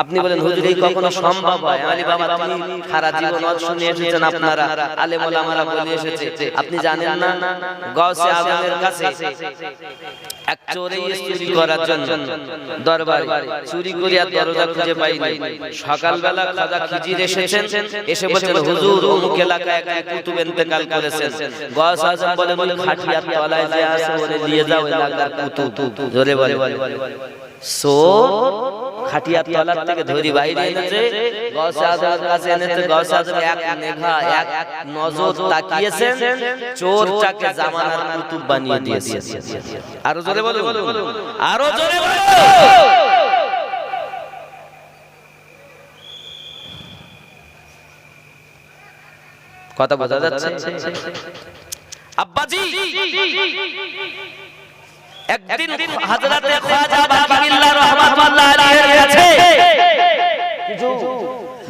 Speaker 1: আপনি বলেন হুজুর এই কখনো সম্ভব হয়? আলী বাবা তিনি সারা জীবন ওয়াজ শুনে এসেছেন, আপনারা আলেম ওলামারা বলে এসেছে। আপনি জানেন না গাউসে আজমের কাছে এক চোর চুরি করার জন্য দরবারে চুরি করিয়া দরজা খুঁজে পাইনি। সকালবেলা খাজা খিজির এসেছেন, এসে বলেন হুজুর অমুক এলাকায় এক কুতুব ইন্তেকাল করেছেন। গাউসে আজম বলেন ওই খাটিয়ার তলায় যে আছে ওরে নিয়ে যাও এলাকার কুতুব। জোরে বলে সো খাটিয়ার তলার থেকে ধরি বাইরে এনেছে, গাউসে আজমের কাছে এনেছে। গাউসে আজম এক নেঘা এক নজর তাকিয়েছেন, চোরটাকে জামানার কুতুব বানিয়ে দিয়েছেন। আরো জোরে বলো, আরো জোরে বলো। কথা বোঝা যাচ্ছে? আব্বাজি একদিন হযরতে খাজা বাকিবিল্লাহ রাহমাতুল্লাহ আলাইহির কাছে কিছু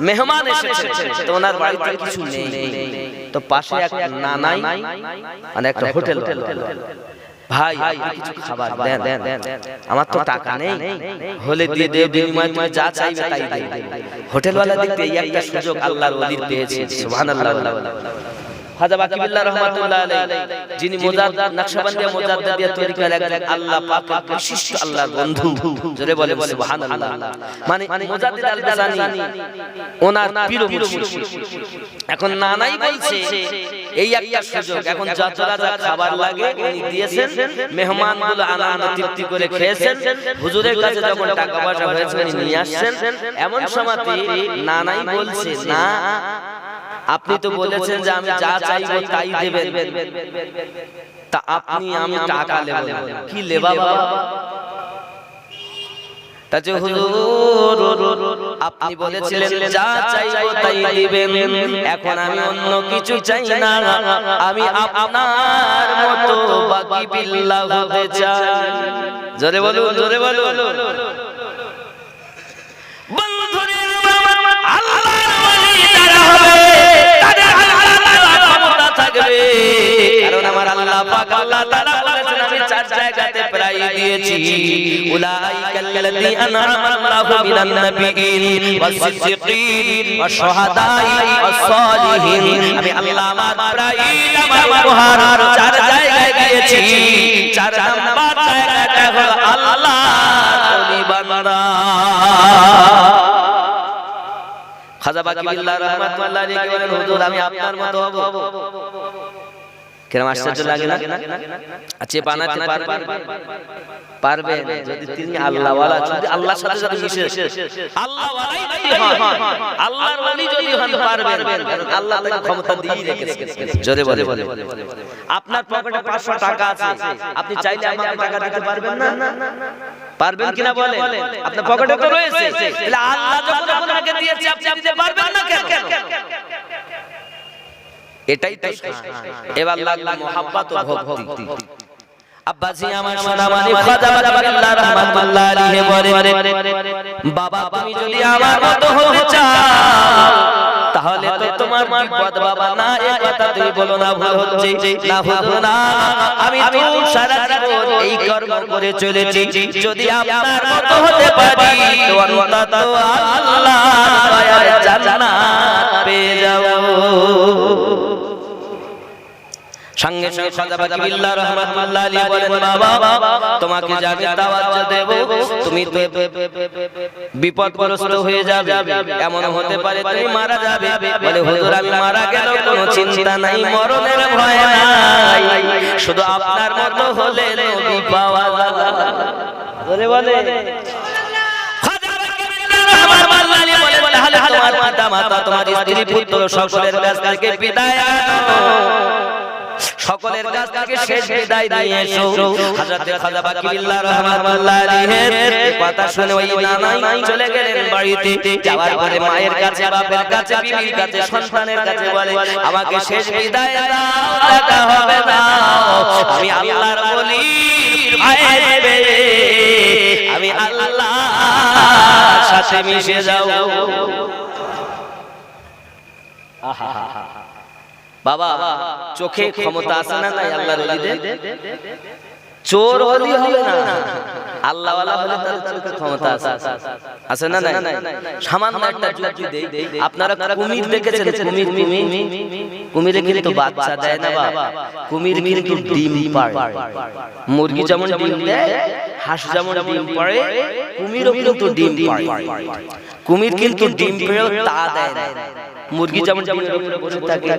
Speaker 1: মেহমান এসেছে, তো ওনার বাড়িতে কিছু নেই। তো পাশে এক নানাই মানে একটা হোটেল, ভাই কিছু খাবার দেন, আমার তো টাকা নেই, হলে দিয়ে দেব, বিনিময়ে তুমি যা চাইবে তাই দেব। হোটেলওয়ালা দেখতে এই একটা সুযোগ আল্লাহর ওলির পেয়েছে। সুবহানাল্লাহ। খাজা বাকিবিল্লাহ রাহমাতুল্লাহ আলাইহি যিনি মুজাদ্দিদ নকশবন্দিয়া মুজাদ্দিদিয়া তরিকার একজন আল্লাহ পাকের বিশিষ্ট আল্লাহর বন্ধু। জোরে বলে সুবহানাল্লাহ। মানে মুজাদ্দিদ আল-বাজানি ওনার পীর মুর্শিদ। এখন নানাই বলছে এই একটা সুযোগ, এখন যত রাজা খাবার লাগে উনি দিয়েছেন, মেহমানগুলো আনন্দ তৃপ্তি করে খেয়েছেন। হুজুরের কাছে যখন টাকা পয়সা হয়েছে উনি নিয়ে আসছেন। এমন সময়তে নানাই বলছে না, আপনি তো বলেছেন যে আমি যা চাইবো তাই দেবেন, তা আপনি আমি টাকা নেব কি লেবা বাবা? তাতে হুজুর আপনি বলেছিলেন যা চাইবো তাই দিবেন, এখন আমি অন্য কিছু চাই না, আমি আপনার মতো বাকিবিল্লাহ হতে চাই। জোরে বলো, জোরে বলো। বন্ধুরে আল্লাহর ওলি যারা হবে কারণ আমার আল্লাহ পাক আল্লাহ তাআলা বলেছেন আমি চার জায়গাতে প্রায় দিয়েছি, উলাইকাল্লাযী আনআমা আল্লাহু মিনান নাবিয়্যিন ওয়াস-সিদ্দিকিন ওয়াশ-শুহাদাই ওয়াস-সালিহিন। আমি আল্লাহ আমার প্রায় আমার উপহার চার জায়গায় দিয়েছি। চার নাম্বার জায়গাটা হলো আল্লাহর ওলি বান্দা। খাজা বাকিবিল্লাহ রাহমাতুল্লাহ আলাইহি বলেন হুজুর আমি আপনার মতো হব। কেন আশ্চর্য লাগে না? আচ্ছা বানাতে পারবেন যদি তিনি আল্লাহ ওয়ালা, যদি আল্লাহর সাথে সাথে মিশে আল্লাহ ওয়ালাই যদি হন, আল্লাহর ওলি যদি হন পারবেন, কারণ আল্লাহ তাকে ক্ষমতা দিয়ে রেখেছেন। জোরে বলে আপনার পকেটে 500 টাকা আছে, আপনি চাইলে আমাকে টাকা দিতে পারবেন না? পারবেন কিনা বলেন? আপনার পকেটে তো রয়েছে, তাহলে আল্লাহ যখন আপনাকে দিয়েছে আপনি দিতে পারবেন না কেন? এটাই তো এবার লাগলো মুহাব্বত ও ভক্তি। আব্বাজি আমার সোনা মানে খাজা বাকিবিল্লাহ রাহমাতুল্লাহ আলাইহি বলেন বাবা তুমি যদি আমার মতো হতে চাও তাহলে তো তোমার বিপদ বাবা না, এই কথা তুমি বলো না, ভুল হচ্ছে না, হবো না। আমি তো সারা জীবন এই কর্ম করে চলেছি, যদি আপনার মতো হতে পারি তো অন্তত আল্লাহর দয়ায় জান্নাত পেয়ে যাব। সঙ্গে সঙ্গে খাজা বাকি বিল্লাহ রাহমাতুল্লাহ আলাইহি বলেন, বাবা তোমাকে যাবে দাওয়াত দেব, তুমি তো বিপদগ্রস্ত হয়ে যাবে, এমন হতে পারে তুমি মারা যাবে। বলে হুজুর আমি মারা গেল কোনো চিন্তা নাই, মরণের ভয় নাই, শুধু আপনার মতো হলে নবী পাওয়া যাবে। বলে বলে খাজা বাকি বিল্লাহ রাহমাতুল্লাহ আলাইহি বলে, হালে তোমার পিতা মাতা তোমার স্ত্রী পুত্র সকলের কাছ থেকে বিদায় আনো, সকলের কাছ থেকে শেষ বিদায় নিয়ে এসো। হযরত খাজা বাকি বিল্লাহ রাহমাতুল্লাহ আলাইহির কথা শুনে ওই নানাই চলে গেলেন বাড়িতে। যাওয়ার পরে মায়ের কাছে, বাবার কাছে, বিবির কাছে, সন্তানের কাছে বলে, আমাকে শেষ বিদায় দাও, দেখা হবে না, আমি আল্লাহর ওলির ভাইবে, আমি আল্লাহর সাথে মিশে যাব। বাবা চোখে ক্ষমতা আছে না নাই আল্লাহর ওলিদের? চোর ওলি হবে না, আল্লাহ ওয়ালা হলে তার চোখে ক্ষমতা আছে, আছে না নাই? সামান্য একটা যুক্তি দেই, আপনারা কুমির দেখেছেন? কুমিরে কিন্তু বাচ্চা দেয় না বাবা, কুমির কিন্তু ডিম পাড়ে। মুরগি যেমন ডিম দেয়, হাঁস যেমন ডিম পাড়ে, কুমিরও কিন্তু ডিম পাড়ে। কুমির কিন্তু ডিম পেড়েও তা দেয় না। মুরগি যেমন ডিমের উপরে বসে থাকে,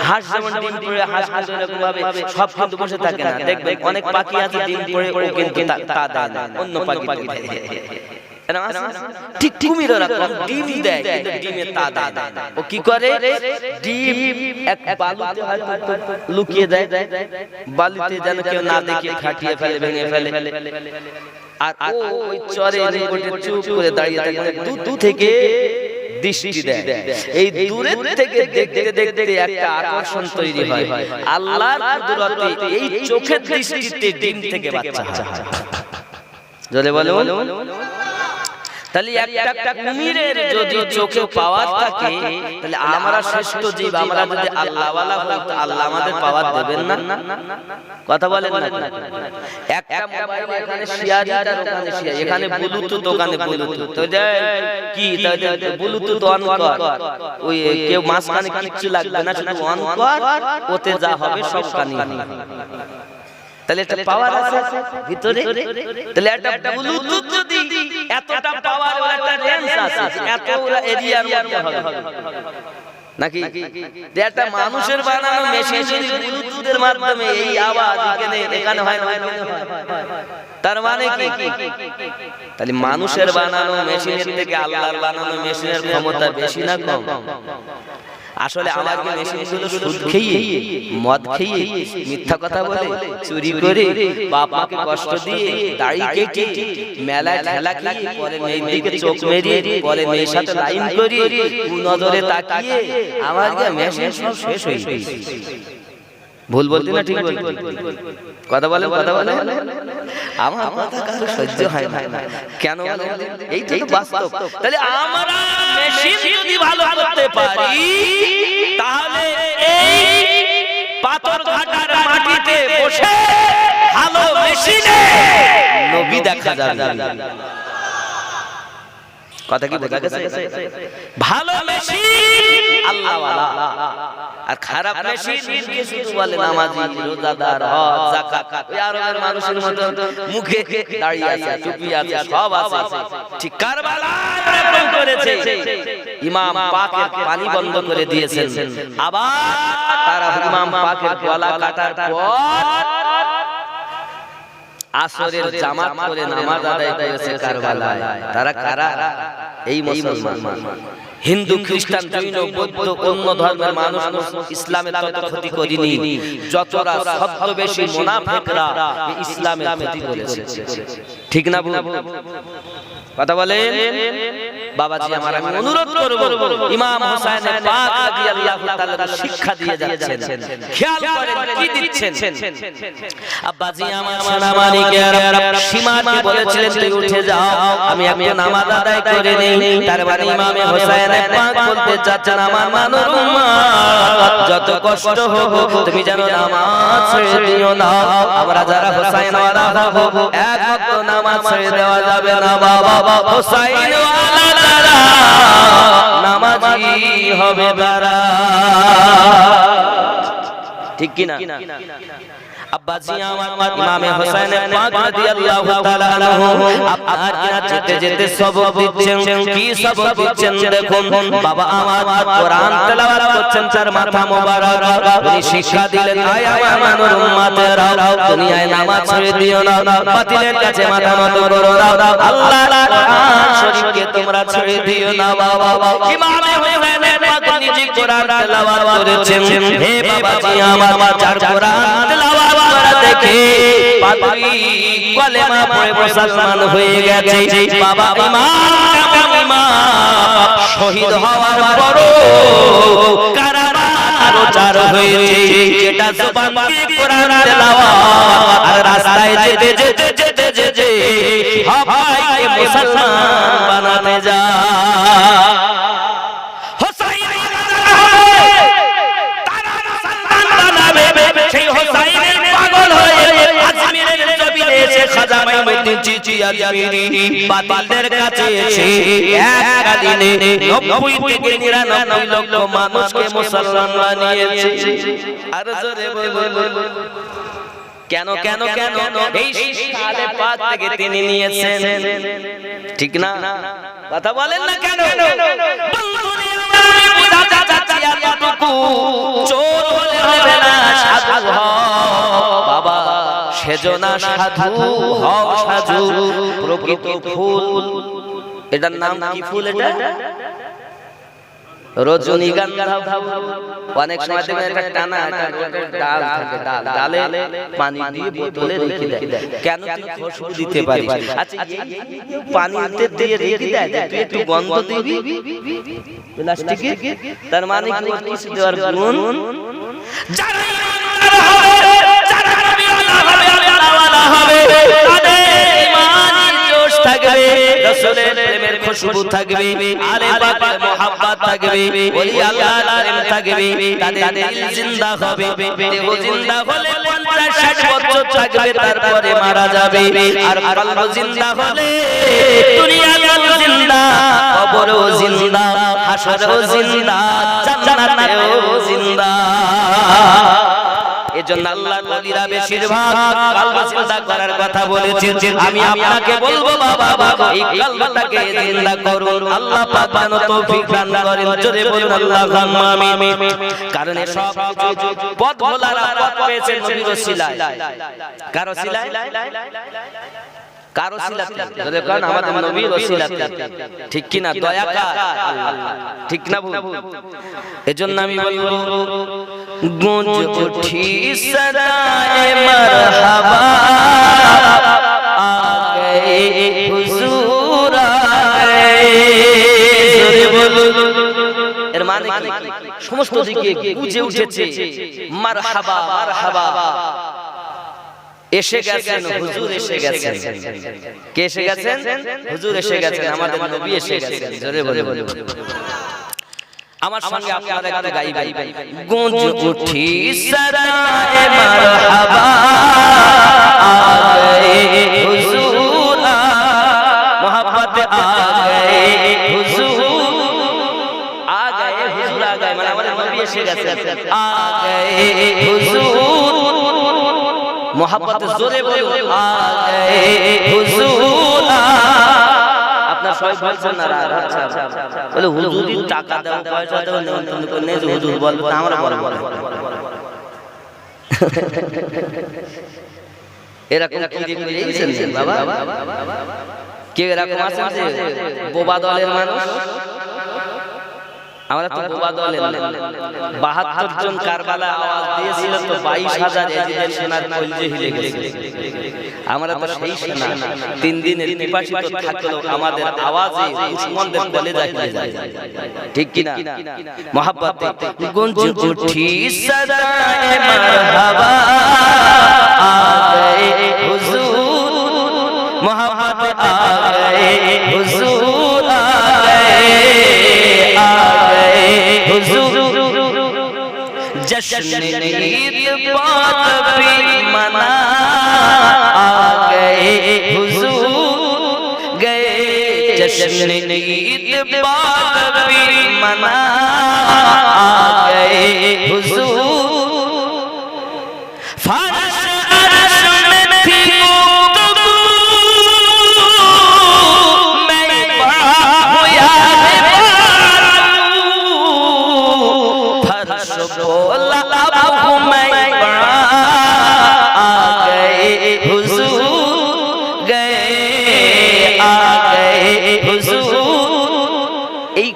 Speaker 1: হাঁস যেমন ডিম পেড়ে হাঁস এরকম ভাবে সব কিন্তু বসে থাকে না। দেখবেন অনেক পাখি আছে ডিম পেড়ে ও কিন্তু তা দেয় না, অন্য পাখি দেয়। ঠিক কুমির এরকম ডিম দেয় কিন্তু ডিমে তা দেয় না। ও কি করে? ডিম এক বালুতে হয়তো লুকিয়ে দেয়, বালুতে যেন কেউ না দেখে ফাটিয়ে ফেলে, ভেঙে ফেলে। আর ওই চরে নিকটে চুপ করে দাঁড়িয়ে থাকে, দূর থেকে দৃষ্টি দেয়। এই দূরের থেকে দেখতে দেখতে একটা আকর্ষণ তৈরি হয়। আল্লাহর কুদরতে এই চোখের দৃষ্টিতে ডিম থেকে বাচ্চা হয়। জলে বলে তাহলে একটা কুমিরের যদি চোখে পাওয়ার থাকে, তাহলে আমরা শ্রেষ্ঠ জীব, আমরা যদি আল্লাহ ওয়ালা হই তো আল্লাহ আমাদের পাওয়ার দেবেন না? কথা বলেন না? একটা মোবাইল এখানে শেয়ারি, তার ওখানে শেয়ারি, এখানে ব্লুটুথ, ওখানে ব্লুটুথ, তো কি ব্লুটুথ অন কর, ওই কেউ মাঝখানে কিচ্ছু লাগবে না, শুধু অন কর, ওতে যা হবে সব কানে। তাহলে একটা পাওয়ার আছে ভিতরে, তাহলে একটা ব্লুটুথ যদি এতটা পাওয়ার ওর একটা রেঞ্জ আছে, এত এরিয়ার মধ্যে হবে নাকি? একটা মানুষের বানানো মেশিন যদি ব্লুটুথের মাধ্যমে এই আওয়াজ এখানে হয় না, তার মানে কি? তাহলে মানুষের বানানো মেশিনের থেকে আল্লাহর বানানো মেশিনের ক্ষমতা বেশি না কম? আসলে আমাকে মেশিনগুলো সুদ খেয়ে, মদ খেয়ে, মিথ্যা কথা বলে, চুরি করে, বাপ মাকে কষ্ট দিয়ে, দাড়ি কেটে, মেলায় ঠেলা খেয়ে, পরে মেয়ের দিকে চোখ মেরিয়ে, পরে মেয়ের সাথে লাইন করিয়ে, নজরে তাকিয়ে আমাকে মেশিন সব শেষ হয়ে গেছে। ভুল বলতে না ঠিক বলতে? কথা বলেন, কথা বলেন। আমার কথা কারো সহ্য হয় না, কেন বলেন? এইটা তো বাস্তব। তাহলে আমরা মেশিন যদি ভালো করতে পারি, তাহলে এই পাথর ঘাটার মাটিতে বসে ভালো মেশিনে নবী দেখা যাবে। কথা কি বোঝা গেছে? ভালো মেশিন আল্লাহ ওয়ালা, আর খারাপ মেশিন শুধু বলে নামাজি, রোজাদার, হজ, যাকাত, ওই আরবের মানুষের মতো মুখে দাড়ি আছে, টুপি আছে, সব আছে। ঠিক কারবালা এরকম করেছে, ইমাম পাকের পানি বন্ধ করে দিয়েছেন, আবার তারা ইমাম পাকের গলা কাটার পর আসরের জামাত করে নামাজ আদায় করেছে কারবালায়। তারা কারা? এই মুসলমান। হিন্দু, খ্রিস্টান, জৈন, বৌদ্ধ, অন্য ধর্মের মানুষ ইসলামের তত ক্ষতি করেনি যতরা ছদ্মবেশী মুনাফিকরা ইসলামের ক্ষতি করেছে। ঠিক না? কথা বলেন বাবাজি। আমার আমি অনুরোধ করব, ইমাম হোসেন পাক রাদিয়াল্লাহু তাআলা শিক্ষা দিয়ে যাচ্ছেন, খেয়াল করেন কি দিচ্ছেন। আব্বাজি আমার মানিকের সীমাকে বলেছিলেন তুই উঠে যাও, আমি একটা নামাজ আদায় করে নেই। তার মানে ইমামে হোসেন পাক বলতে চাচ্ছেন, আমার মানব উম্মত যত কষ্ট হোক তুমি যেন নামাজ ছেড়ে দিও না। আমরা যারা হোসেন ওয়ালা হব, এক ওয়াক্ত নামাজ ছেড়ে দেওয়া যাবে না বাবা। হোসেন ওয়ালা নামাজি হবে তারা। ঠিক কি না? আব্বাজি আমার ইমামে হোসেন পাক রাদিয়াল্লাহু তাআলা আনহু আপনার কিনা যেতে যেতে সবক দিচ্ছেন। কি সবক দিচ্ছেন দেখুন। বাবা আমার কোরআন তেলাওয়াত করছেন, তার মাথা মোবারক উনি শিক্ষা দিলেন, আয় আমার উম্মতেরা দুনিয়ায় নামাজ ছেড়ে দিও না, বাতিলের কাছে মাথা নত করো না, আল্লাহর কোরআন শরীফকে তোমরা ছেড়ে দিও না। বাবা ইমামে হোসেন পাক নিজে কোরআন তেলাওয়াত করেছেন। হে বাবাজি আমার, যার কোরআন তেলাওয়াত করা দেখে পাগলি কলেমা পড়ে মুসলমান হয়ে গেছে। বাবা ইমাম শহীদ হওয়ার পরও কারাগারে চার হয়েছে। যেটা জবান দিয়ে কোরআন তেলাওয়াত আর রাস্তায় যেতে যেতে যেতে যেতে সবাইকে মুসলমান বানাতে যায়। সেই হোসাইনের পাগল হয়ে আজমিরের জমিনে এসে খাজা মাইনুদ্দিন চিচি আজমিরি বাতিলদের কাছে এসে এক দিনে 90 থেকে 99 লক্ষ মানুষকে মুসলমান বানিয়েছে। আর জোরে বলুন কেন কেন কেন? এই সালে পাক থেকে তিনি নিয়েছেন, ঠিক না? কথা বলেন না কেন? চোর হলে হবে না, সাধু বাবা সেজনা সাধু হও সাধু। প্রকৃত ফুল, এটার নাম কি ফুল? এটা রজনীগন্ধা। অনেক সময় দেখবেন একটা টানা ডাল থাকে, ডালে পানি দিয়ে বোতলে রেখে দেয়। কেন? তুই খুশবু দিতে পারিস। আচ্ছা পানিতে দিয়ে রেখে দেয়, তুই একটু গন্ধ দিবি প্লাস্টিকে, তার মানে কি কিছু দেওয়ার গুণ? যারা নবী আল্লাহ হবে তাদের ঈমানের জোশ থাকবে, রাসূলের প্রেমের খুশবু থাকবে, আলে পাকের মুহাব্বত থাকবে, ওলি আল্লাহর প্রেম থাকবে, তাদের দিল জিন্দা হবে। দেহ জিন্দা হলে 50-60 বছর থাকবে, তারপরে মারা যাবে। আর কলব জিন্দা হলে দুনিয়াও জিন্দা, কবরও জিন্দা, হাসরও জিন্দা, জান্নাতেও জিন্দা। এজন্য আল্লাহর ওলিরা বেশিরভাগ কলব জিন্দা করার কথা বলেছেন। আমি আপনাকে বলবো বাবা এই কলবটাকে জিন্দা করুন, আল্লাহ পাক যেন তৌফিক দান করেন। জোরে বলুন আল্লাহুম্মা আমিন। কারণ সব পথ ভোলারা পথ পেয়েছে নবীর ওসিলায়। কার ওসিলায়? কার ওসিলাতে? জোরে কারণ আমাদের নবীর ওসিলাতে, ঠিক কি না? দয়া কার? ঠিক না ভুল? এজন্য আমি বলবো গूंज उठी सदाए मरहबा आ गए हुजूर आए। জোরে বলুন। এর মানে কি? সমস্ত দিকে গুঁজে উঠেছে মারহাবা মারহাবা। এসে গেছেন হুজুর, এসে গেছেন। কে এসে গেছেন? হুজুর এসে গেছেন, আমাদের নবী এসে গেছেন। জোরে বলুন। আমার সঙ্গে আপনারা একটা গাইবেন। গूंज उठी सदाए मरहबा आ गए हुजूर, मोहब्बत आ गए हुजूर, आ गए हुजूर, आ गए মানে আমাদের নবী এসে গেছেন। आ गए हुजूर, मोहब्बत জোরে বলুন। आ गए हुजूर। আপনার সবাই বলছেন না? আচ্ছা বলে হুজুরি টাকা দাও, পয়সা দাও, নিমন্ত্রণ করে নিয়ে হুজুর বলবো, আমরা বলবো এরকম কি করেছেন বাবা? কেউ এরকম আছেন যে বোবা দলের মানুষ? আমরা তো বোবা দলের না। 72 জন কারবালা আওয়াজ দিয়েছিল তো 22,000 এজিদের সেনার কলজে হিলে গেছে। আমরা তো সেই সেনা 3 দিনের পিপাসিত থাকলো আমাদের আওয়াজে দুশমনদের কলেজা হিলে যায়, ঠিক কি না? মোহাব্বতে গুঞ্জ উঠি সদায়ে মারহাবা আ গয়ে হুজুর, মোহাব্বত আ গয়ে হুজুর, আ গয়ে हुजूर। जश्न ईद बात भी मना आ गए हुजूर, गए जश्न ईद बात भी मना आ गए हुजूर।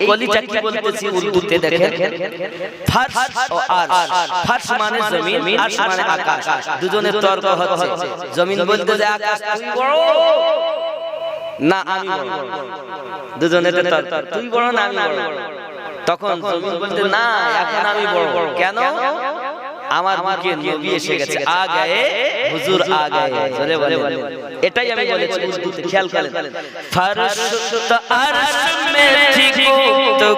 Speaker 1: কলিজা কি বলতেছি উর্দুতে দেখেন, ফার্শ ও আরশ। ফার্শ মানে জমিন, আরশ মানে আকাশ। দুজনের তর্ক হচ্ছে। জমিন বলতে যে আকাশ তুই বড় না আমি বড়, দুজনের তর্ক, তুই বড় না আমি বড়। তখন জমিন বলতে না এখন আমি বড়। কেন? আমার মুখে নবী এসে গেছে, আ গায়ে হুজুর আ গায়ে। জোরে বলে, এটাই আমি বলেছি উর্দুতে, খেয়াল করেন। ফারশ তো আরশ মে ঠিক তো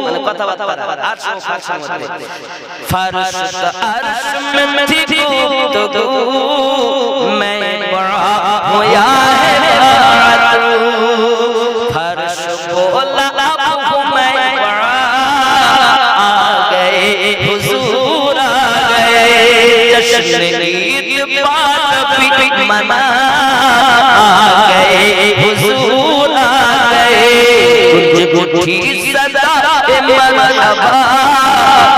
Speaker 1: মানে কথাবার্তা আরশ ও ফারশের মধ্যে, ফারশ তো আরশ মে ঠিক তো मैं बड़ा होया है फर्श बोला अब मैं बड़ा आ गए हुजूर आ गए जश्न ईद बात भी मना आ गए हुजूर आ गए कुछ उठी सदा मरहबा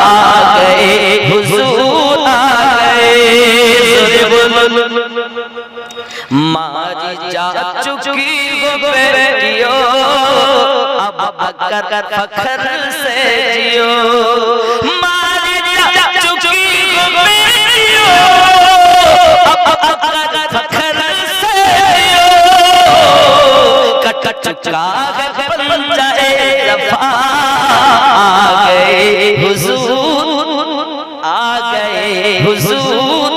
Speaker 1: आ गए हुजूर आ गए मारी जा चुकी हो बेटियों अब कर फख्र से जियो मारी जा चुकी हो बेटियों अब कर फख्र से जियो कट चुका है पंजाए रफा आ गए हुजूर आ गए हुजूर।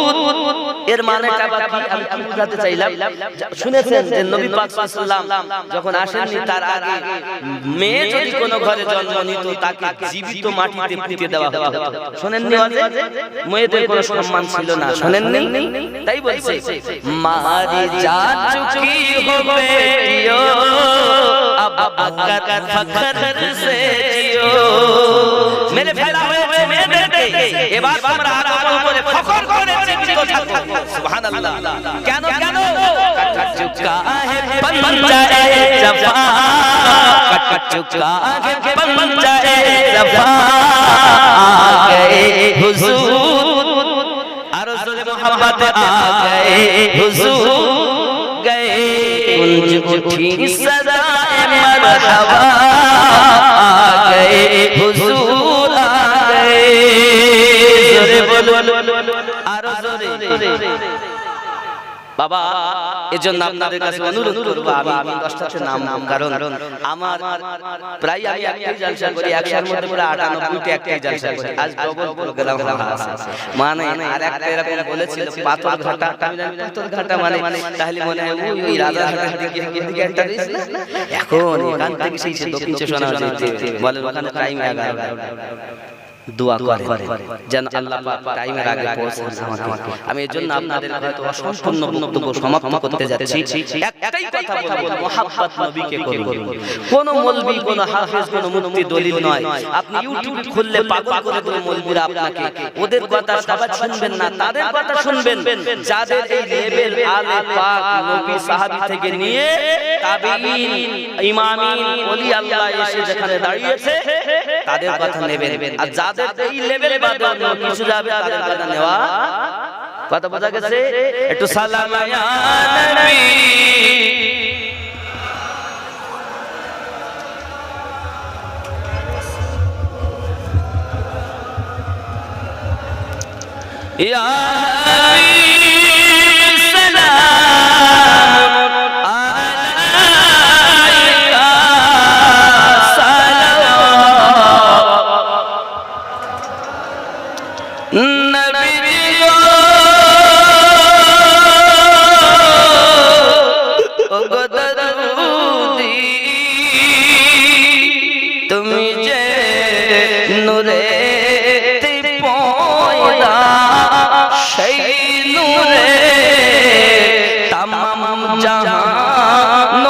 Speaker 1: এর মানেটা কি আমি কি বোঝাতে চাইলাম? শুনেছেন যে নবী পাক সাল্লাল্লাহু আলাইহি ওয়াসাল্লাম যখন আসেননি তার আগে মেয়ে যদি কোনো ঘরে জন্ম নিত তাকে জীবিত মাটিতে পুঁতে দেওয়া হতো। শুনেননি? মেয়েদের কোনো সম্মান ছিল না, শুনেননি? তাই বলছে মারি যা চুকি হো বেটিও अब कर फख्र से जियो मेरे फैला हुए মেয়েদেরকে এবার আমরা আরো উপরে ফখর করে জীবিত থাকো। সুবহানাল্লাহ। কেন কেন? कट चुका है पंजाए जफा कट चुका है पंजाए जफा आ गए हुजूर और जोरे मोहब्बत आ गए हुजूर गए कुंज उठी सदाए मरहबा आ गए हुजूर आ गए जोरे बोलो और जोरे বাবা। এজন্য আপনাদের কাছে অনুরোধ করব আমি 10টাতে নাম কারণ আমার প্রায় আমি একটাই জলসা করি, 100 এর মধ্যে পুরো 98টা একটাই জলসা করি। আজ ডবল প্রোগ্রাম আছে মানে আর একটা এরকম বলেছিল পাথরঘাটা, আমি জানি পাথরঘাটা মানে তাহলে মনে হয় ওই রাজারহাটের দিকে একটা রয়েছে না, এখন এখান থেকে সেই দক্ষিণ শোনা যাচ্ছে বলে ওখানে টাইম 11 দোয়া করে যেন আল্লাহ পাক টাইমের আগে পৌঁছান আমাকে। আমি এজন্য আপনাদের হয়তো অসম্পূর্ণ বক্তব্য সমাপ্ত করতে যাচ্ছি। একটাই কথা বলবো, মুহাব্বত নবীকে করুন। কোন মৌলবি কোন হাফেজ কোন মুফতি দলিল নয়। আপনি ইউটিউব খুললে পাগল করে দেবে মৌলবিরা আপনাকে। ওদের কথা সবাই শুনবেন না, তাদের কথা শুনবেন যাদের এই লেভেল আলে পাক নবী সাহাবী থেকে নিয়ে তাবেঈন ইমামিন ওলি আল্লাহ এসে যেখানে দাঁড়িয়েছে তাদের কথা নেবেন। আর যাদের এই লেভেল বাদে অন্য কিছু যাবে তাদের কথা নেওয়া। কথা বোঝা গেছে? একটু সালাম ইয়া নবী ইয়া জাহান